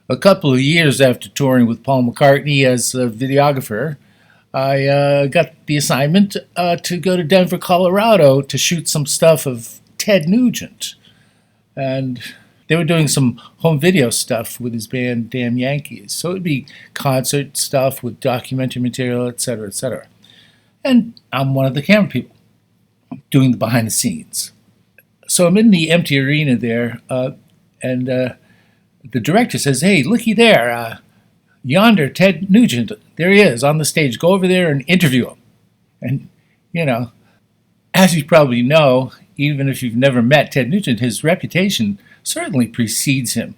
A couple of years after touring with Paul McCartney as a videographer, I got the assignment to go to Denver, Colorado to shoot some stuff of Ted Nugent. And they were doing some home video stuff with his band Damn Yankees. So it'd be concert stuff with documentary material, etc., etc. And I'm one of the camera people doing the behind the scenes. So I'm in the empty arena there, and the director says, "Hey, looky there, yonder, Ted Nugent. There he is on the stage. Go over there and interview him." And, as you probably know, even if you've never met Ted Nugent, his reputation certainly precedes him.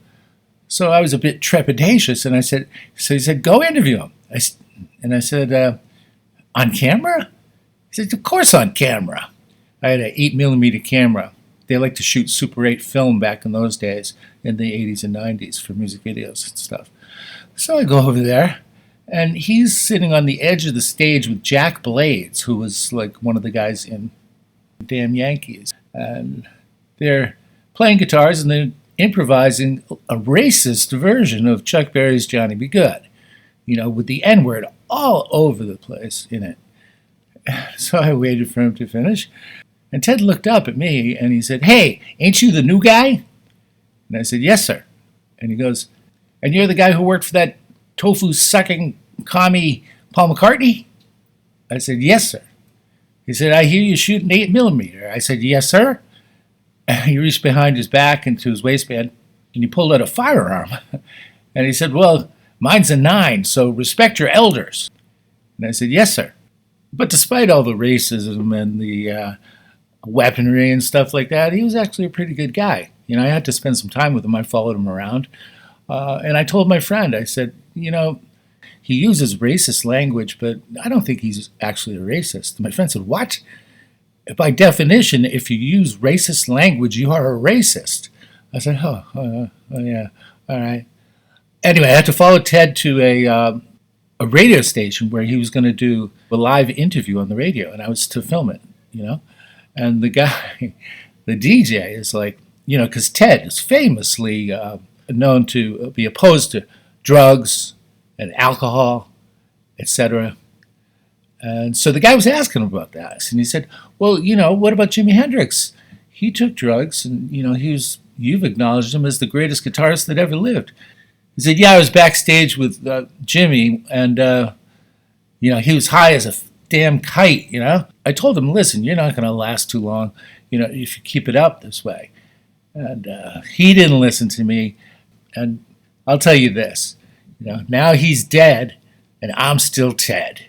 So I was a bit trepidatious, and he said, "Go interview him." I said, "On camera?" He said, "Of course on camera." I had an 8mm camera. They liked to shoot Super 8 film back in those days, in the 80s and 90s, for music videos and stuff. So I go over there, and he's sitting on the edge of the stage with Jack Blades, who was like one of the guys in Damn Yankees. And they're playing guitars, and they're improvising a racist version of Chuck Berry's Johnny Be Good, with the N-word all over the place in it. So I waited for him to finish. And Ted looked up at me and he said, "Hey, ain't you the new guy?" And I said, "Yes, sir." And he goes, "And you're the guy who worked for that tofu-sucking commie Paul McCartney?" I said, "Yes, sir." He said, "I hear you shooting 8mm. I said, "Yes, sir." And he reached behind his back into his waistband and he pulled out a firearm. And he said, "Well, mine's a 9, so respect your elders." And I said, "Yes, sir." But despite all the racism and the weaponry and stuff like that, he was actually a pretty good guy. I had to spend some time with him. I followed him around. And I told my friend, I said, he uses racist language, but I don't think he's actually a racist. My friend said, "What? By definition, if you use racist language, you are a racist." I said, oh yeah, all right. Anyway, I had to follow Ted to a radio station where he was going to do a live interview on the radio, and I was to film it, And the guy, the DJ, is like, because Ted is famously known to be opposed to drugs and alcohol, etc. And so the guy was asking him about that. And he said, "Well, what about Jimi Hendrix? He took drugs, and, you've acknowledged him as the greatest guitarist that ever lived." He said, "Yeah, I was backstage with Jimmy, and, he was high as a damn kite, I told him, 'Listen, you're not going to last too long, if you keep it up this way.' And he didn't listen to me. And I'll tell you this, now he's dead, and I'm still Ted."